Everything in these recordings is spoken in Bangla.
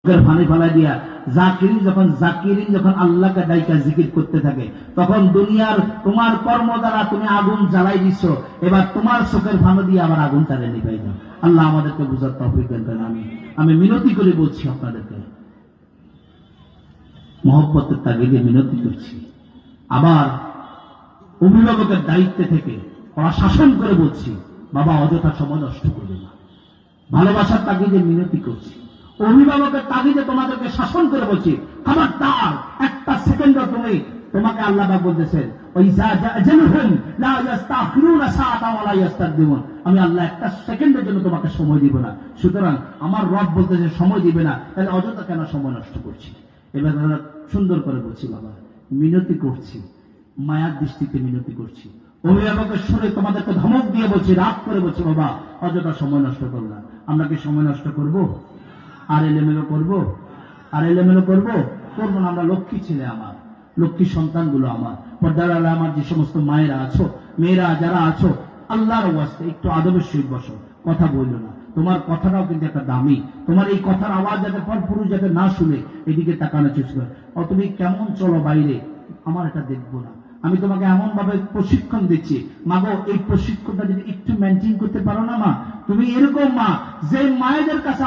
ফানি ফেলা দিয়া জাকিরিন যখন আল্লাহকে ডাইকা জিকির করতে থাকে, তখন দুনিয়ার তোমার কর্ম দ্বারা তুমি আগুন জ্বালাই দিচ্ছ, এবার তোমার চোখের ফানো দিয়ে আবার আগুন তারে নিভাই দাও। আল্লাহ আমাদেরকে বুঝার তৌফিক দেন। আমি মিনতি করে বলছি আপনাদেরকে, মহব্বতের তাগিদে মিনতি করছি। আবার অভিভাবকের দায়িত্বে থেকে শাসন করে বলছি, বাবা অযথা সময় নষ্ট করবে না। ভালোবাসার তাগিদে মিনতি করছি, অভিভাবকের তাগিদে তোমাদেরকে শাসন করে বলছি, খবরদার একটা সেকেন্ডও তোমাকে আল্লাহ পাক বলতেছেন, আমি আল্লাহ একটা সেকেন্ডের জন্য তোমাকে সময় দিব না। সুতরাং আমার রব বলতেছে সময় দিবে না, তাহলে অযথা কেন সময় নষ্ট করছি। এবার সুন্দর করে বলছি, বাবা মিনতি করছি, মায়ার দৃষ্টিতে মিনতি করছি। অভিভাবকের সুরে তোমাদেরকে ধমক দিয়ে বলছি, রাগ করে বলছি, বাবা অযথা সময় নষ্ট করো না। আমরা কি সময় নষ্ট করব? আর এলোমেলো করবো করবো না। আমরা লক্ষ্মী ছেলে, আমার লক্ষ্মী সন্তানগুলো, আমার পর্দার আলা আমার যে সমস্ত মায়েরা আছো, মেয়েরা যারা আছো, আল্লাহর ওয়াস্তে একটু আদবের সহিত বসো, কথা বললো না। তোমার কথাটাও কিন্তু একটা দামি। তোমার এই কথার আওয়াজ যাতে পর পুরুষ যাতে না শুনে এদিকে তাকানো চেষ্টা করে। তুমি কেমন চলো বাইরে, আমার এটা দেখবো না। আমি তোমাকে এমন ভাবে প্রশিক্ষণ দিচ্ছি, মাগো এই প্রশিক্ষণটা যদি একটু মেনটেন করতে পারো না মা, তুমি এরকম মা যে মায়েদের কাছে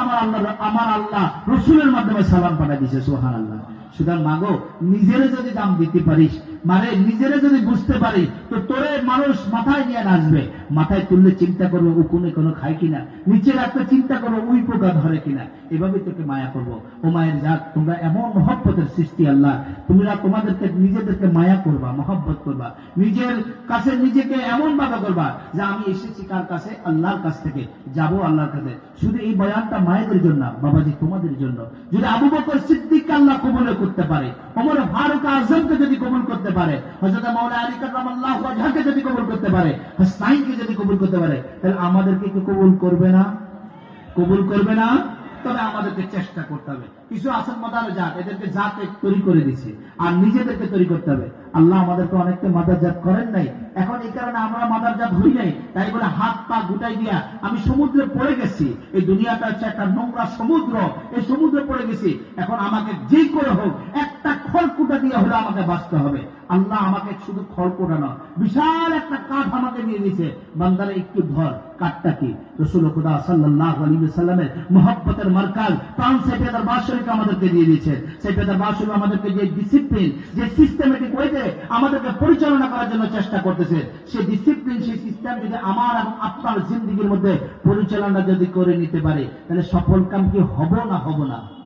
আমার আল্লাহ রসুলের মাধ্যমে সালাম পাঠিয়ে দিয়েছে, সুবহানাল্লাহ। সুতরাং মাগো নিজেরে যদি দাম দিতে পারিস, মানে নিজেরে যদি বুঝতে পারি, তো তোরে মানুষ মাথায় নিয়ে নাচবে। মাথায় তুললে চিন্তা করবো উকুনে কোনো খায় কিনা, নিচে রাখতে চিন্তা করবো উই পোকা ধরে কিনা। এভাবে তোকে মায়া করবো। ও মায়ের জাত, তোমরা এমন মহব্বতের সৃষ্টি আল্লাহ, তোমরা তোমাদেরকে নিজেদেরকে মায়া করবা, মহব্বত করবা, নিজের কাছে নিজেকে এমন ভাবে করবা যে আমি এসেছি কার কাছে? আল্লাহর কাছ থেকে, যাবো আল্লাহর কাছে। শুধু এই বয়ানটা মায়েদের জন্য, বাবাজি তোমাদের জন্য। যদি আবু বকর সিদ্দিককে আল্লাহ কবুল করতে পারে, ওমর ফারুক আজমকে যদি কবুল করতে পারে, হযরত মাওলানা আলী কাররামাল্লাহু ওয়াজহাকে যদি কবুল করতে পারে, হাসাইনকে যদি কবুল করতে পারে, তাহলে আমাদেরকে কি কবুল করবে না? কবুল করবে না? তবে আমাদেরকে চেষ্টা করতে হবে। কিছু আছেন মাদার জাত, এদেরকে জাতে তৈরি করে দিচ্ছে, আর নিজেদেরকে তৈরি করতে হবে। আল্লাহ আমাদেরকে অনেককে মাদার জাত করেন নাই, এখন এই কারণে আমরা মাদার জাত হই নাই। তাই বলে হাত পা গুটাই দিয়া আমি সমুদ্রে পড়ে গেছি। এই দুনিয়াটা হচ্ছে একটা নোংরা সমুদ্র, এই সমুদ্রে পড়ে গেছি। এখন আমাকে যে করে হোক একটা খড়কুটা দিয়ে হলে আমাকে বাঁচতে হবে। আল্লাহ আমাকে শুধু খড়কুটা নয়, বিশাল একটা কাঠ আমাকে দিয়ে দিয়েছে, বান্দারে একটু ধর। কাঠটা কি? রাসূল খুদা সাল্লাল্লাহু আলাইহি ওয়াসাল্লামের মহব্বতের মার্কাজ প্রাণ সাইফে দরবার শরীফ আমাদেরকে দিয়ে দিয়েছেন। সাইফে দরবার শরীফ আমাদেরকে যে ডিসিপ্লিন, যে সিস্টেমেটিক ওয়েতে আমাদেরকে পরিচালনা করার জন্য চেষ্টা করতেছে, সেই ডিসিপ্লিন, সেই সিস্টেম যদি আমার এবং আপনার জিন্দেগির মধ্যে পরিচালনা যদি করে নিতে পারে, তাহলে সফল কাম কি হব না?